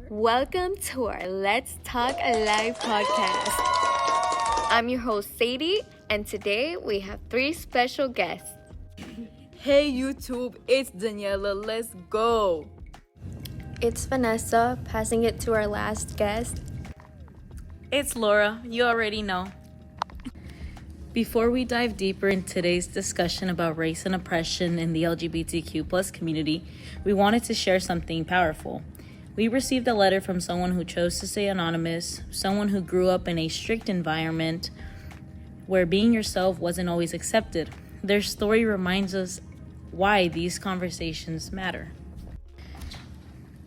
Welcome to our Let's Talk Alive podcast. I'm your host, Sadie, and today we have 3 special guests. Hey YouTube, it's Daniela, let's go! It's Vanessa, passing it to our last guest. It's Laura, you already know. Before we dive deeper in today's discussion about race and oppression in the LGBTQ plus community, we wanted to share something powerful. We received a letter from someone who chose to stay anonymous, someone who grew up in a strict environment where being yourself wasn't always accepted. Their story reminds us why these conversations matter.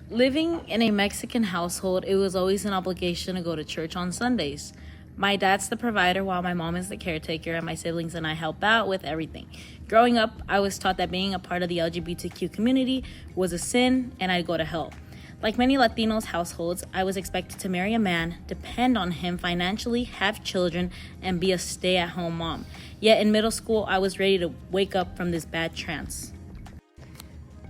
Living in a Mexican household, it was always an obligation to go to church on Sundays. My dad's the provider while my mom is the caretaker, and my siblings and I help out with everything. Growing up, I was taught that being a part of the LGBTQ community was a sin and I'd go to hell. Like many Latinos households, I was expected to marry a man, depend on him financially, have children, and be a stay-at-home mom. Yet in middle school, I was ready to wake up from this bad trance.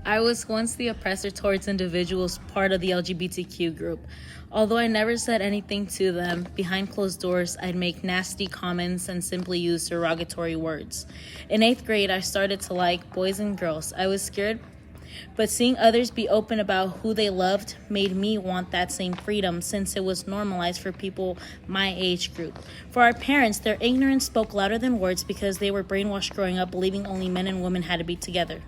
I was once the oppressor towards individuals part of the LGBTQ group. Although I never said anything to them, behind closed doors, I'd make nasty comments and simply use derogatory words. In 8th grade, I started to like boys and girls. I was scared, but seeing others be open about who they loved made me want that same freedom, since it was normalized for people my age group. For our parents, their ignorance spoke louder than words because they were brainwashed growing up believing only men and women had to be together.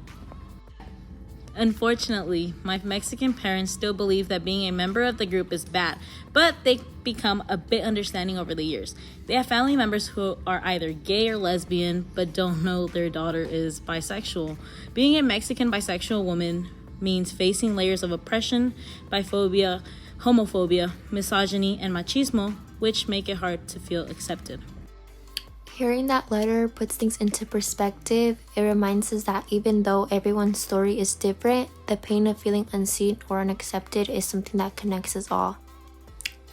Unfortunately, my Mexican parents still believe that being a member of the group is bad, but they become a bit understanding over the years. They have family members who are either gay or lesbian, but don't know their daughter is bisexual. Being a Mexican bisexual woman means facing layers of oppression, biphobia, homophobia, misogyny, and machismo, which make it hard to feel accepted. Hearing that letter puts things into perspective. It reminds us that even though everyone's story is different, the pain of feeling unseen or unaccepted is something that connects us all.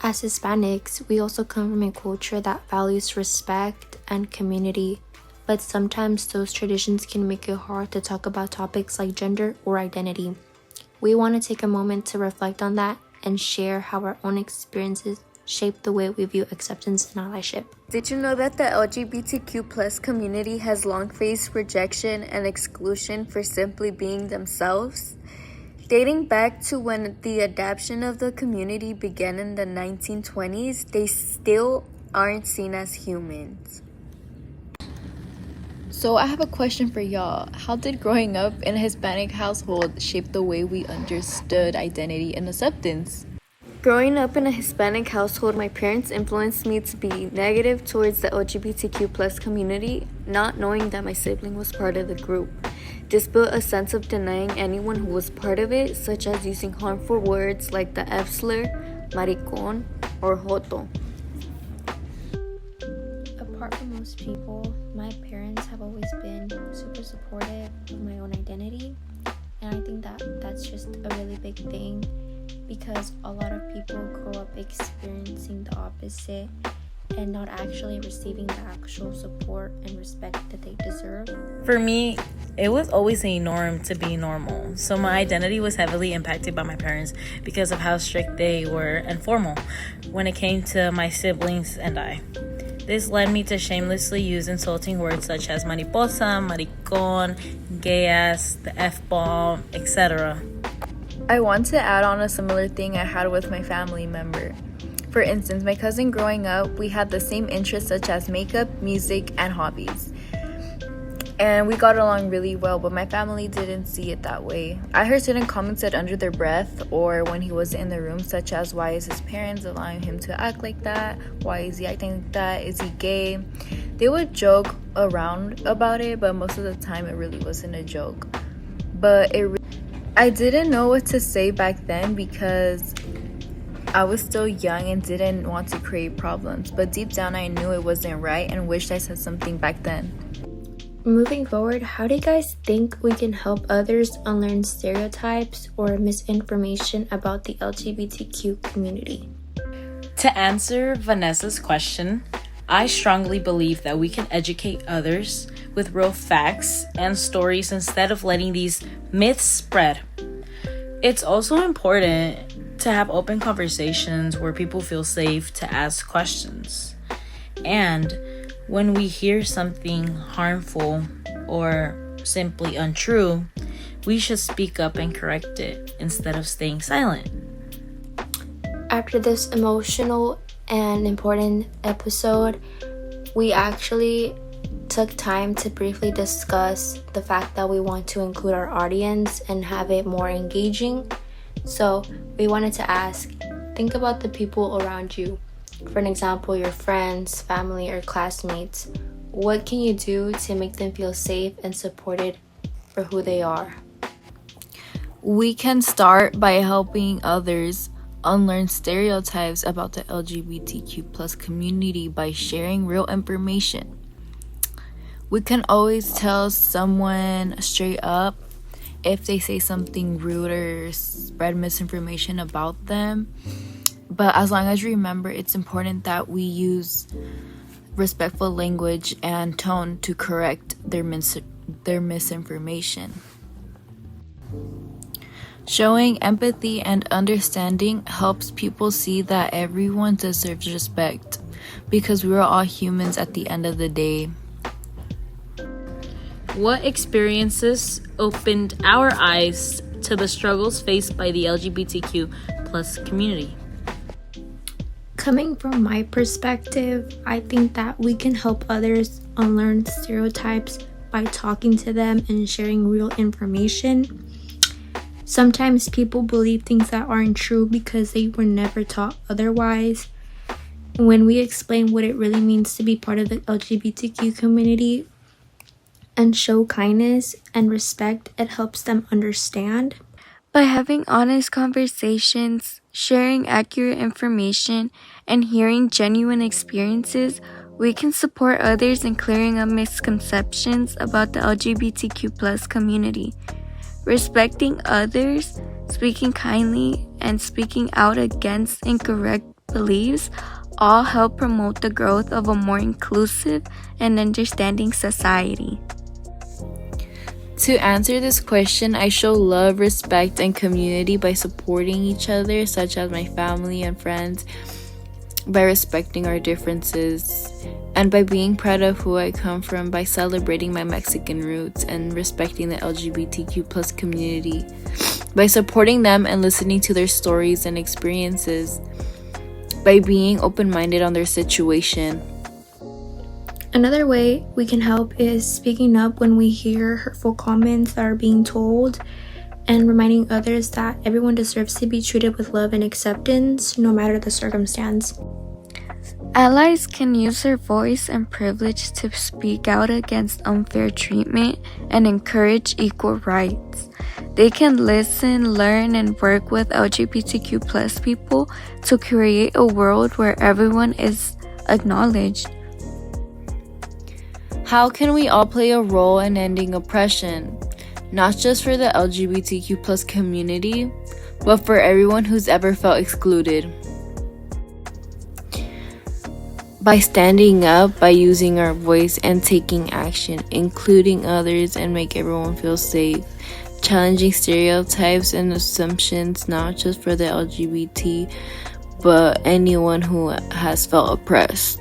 As Hispanics, we also come from a culture that values respect and community, but sometimes those traditions can make it hard to talk about topics like gender or identity. We want to take a moment to reflect on that and share how our own experiences shape the way we view acceptance and allyship. Did you know that the LGBTQ plus community has long faced rejection and exclusion for simply being themselves? Dating back to when the adoption of the community began in the 1920s, they still aren't seen as humans. So I have a question for y'all. How did growing up in a Hispanic household shape the way we understood identity and acceptance? Growing up in a Hispanic household, my parents influenced me to be negative towards the LGBTQ plus community, not knowing that my sibling was part of the group. This built a sense of denying anyone who was part of it, such as using harmful words like the F slur, maricón, or joto. Apart from most people, my parents have always been super supportive of my own identity, and I think that that's just a really big thing, because a lot of people grow up experiencing the opposite and not actually receiving the actual support and respect that they deserve. For me, it was always a norm to be normal. So my identity was heavily impacted by my parents because of how strict they were and formal when it came to my siblings and I. This led me to shamelessly use insulting words such as mariposa, maricón, gay ass, the F-bomb, etc. I want to add on a similar thing I had with my family member. For instance, my cousin growing up, we had the same interests such as makeup, music, and hobbies. And we got along really well, but my family didn't see it that way. I heard certain comments said under their breath or when he was in the room, such as, why is his parents allowing him to act like that? Why is he acting like that? Is he gay? They would joke around about it, but most of the time it really wasn't a joke. I didn't know what to say back then because I was still young and didn't want to create problems. But deep down I knew it wasn't right and wished I said something back then. Moving forward, how do you guys think we can help others unlearn stereotypes or misinformation about the LGBTQ community? To answer Vanessa's question, I strongly believe that we can educate others with real facts and stories instead of letting these myths spread. It's also important to have open conversations where people feel safe to ask questions. And when we hear something harmful or simply untrue, we should speak up and correct it instead of staying silent. After this emotional and important episode, we actually took time to briefly discuss the fact that we want to include our audience and have it more engaging. So we wanted to ask, think about the people around you. For an example, your friends, family, or classmates. What can you do to make them feel safe and supported for who they are? We can start by helping others unlearn stereotypes about the LGBTQ plus community by sharing real information. We can always tell someone straight up if they say something rude or spread misinformation about them. But as long as you remember, it's important that we use respectful language and tone to correct their misinformation. Showing empathy and understanding helps people see that everyone deserves respect because we're all humans at the end of the day. What experiences opened our eyes to the struggles faced by the LGBTQ plus community? Coming from my perspective, I think that we can help others unlearn stereotypes by talking to them and sharing real information. Sometimes people believe things that aren't true because they were never taught otherwise. When we explain what it really means to be part of the LGBTQ community and show kindness and respect, it helps them understand. By having honest conversations, sharing accurate information, and hearing genuine experiences, we can support others in clearing up misconceptions about the LGBTQ plus community. Respecting others, speaking kindly, and speaking out against incorrect beliefs all help promote the growth of a more inclusive and understanding society. To answer this question, I show love, respect, and community by supporting each other, such as my family and friends, by respecting our differences, and by being proud of who I come from, by celebrating my Mexican roots and respecting the LGBTQ plus community, by supporting them and listening to their stories and experiences, by being open-minded on their situation. Another way we can help is speaking up when we hear hurtful comments that are being told and reminding others that everyone deserves to be treated with love and acceptance, no matter the circumstance. Allies can use their voice and privilege to speak out against unfair treatment and encourage equal rights. They can listen, learn, and work with LGBTQ plus people to create a world where everyone is acknowledged. How can we all play a role in ending oppression? Not just for the LGBTQ plus community, but for everyone who's ever felt excluded. By standing up, by using our voice and taking action, including others and make everyone feel safe. Challenging stereotypes and assumptions, not just for the LGBT, but anyone who has felt oppressed.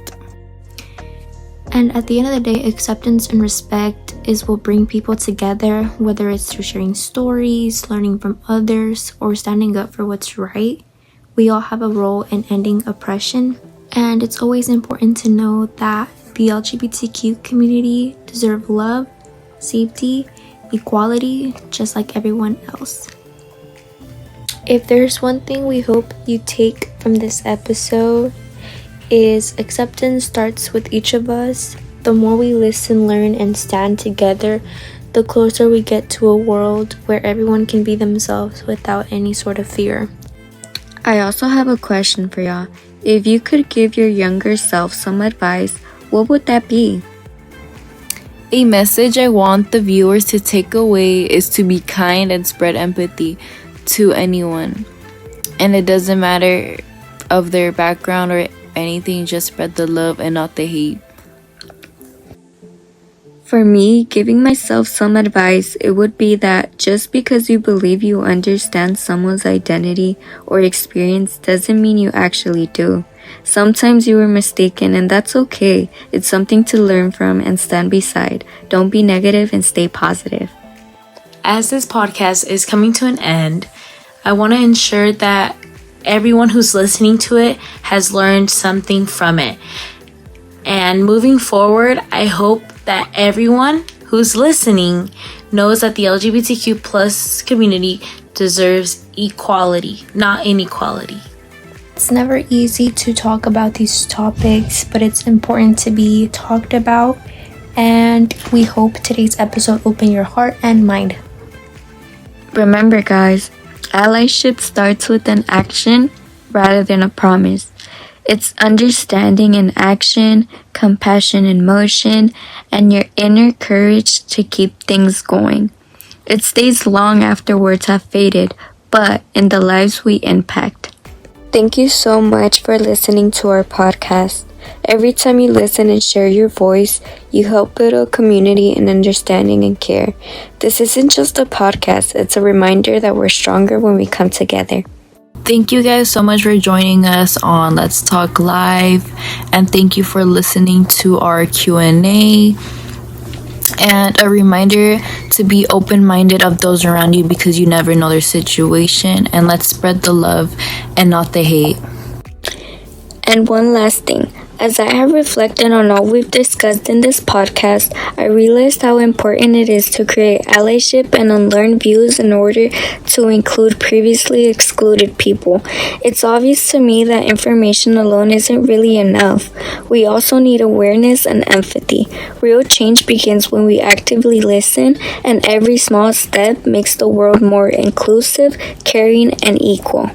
And at the end of the day, acceptance and respect is what bring people together, whether it's through sharing stories, learning from others, or standing up for what's right. We all have a role in ending oppression, and it's always important to know that the LGBTQ community deserve love, safety, equality, just like everyone else. If there's one thing we hope you take from this episode, is acceptance starts with each of us. The more we listen, learn, and stand together, the closer we get to a world where everyone can be themselves without any sort of fear. I also have a question for y'all. If you could give your younger self some advice, what would that be? A message I want the viewers to take away is to be kind and spread empathy to anyone. And it doesn't matter of their background or anything, just spread the love and not the hate. For me, giving myself some advice, it would be that just because you believe you understand someone's identity or experience doesn't mean you actually do. Sometimes you were mistaken, and that's okay. It's something to learn from and stand beside. Don't be negative and stay positive. As this podcast is coming to an end, I want to ensure that everyone who's listening to it has learned something from it. And moving forward, I hope that everyone who's listening knows that the LGBTQ plus community deserves equality, not inequality. It's never easy to talk about these topics, but it's important to be talked about. And we hope today's episode opened your heart and mind. Remember, guys, allyship starts with an action rather than a promise. It's understanding in action, compassion in motion, and your inner courage to keep things going. It stays long after words have faded, but in the lives we impact. Thank you so much for listening to our podcast. Every time you listen and share your voice, you help build a community in understanding and care. This isn't just a podcast, it's a reminder that we're stronger when we come together. Thank you guys so much for joining us on Let's Talk Live, and thank you for listening to our Q&A. And a reminder to be open-minded of those around you because you never know their situation, and let's spread the love and not the hate. And one last thing. As I have reflected on all we've discussed in this podcast, I realized how important it is to create allyship and unlearn views in order to include previously excluded people. It's obvious to me that information alone isn't really enough. We also need awareness and empathy. Real change begins when we actively listen, and every small step makes the world more inclusive, caring, and equal.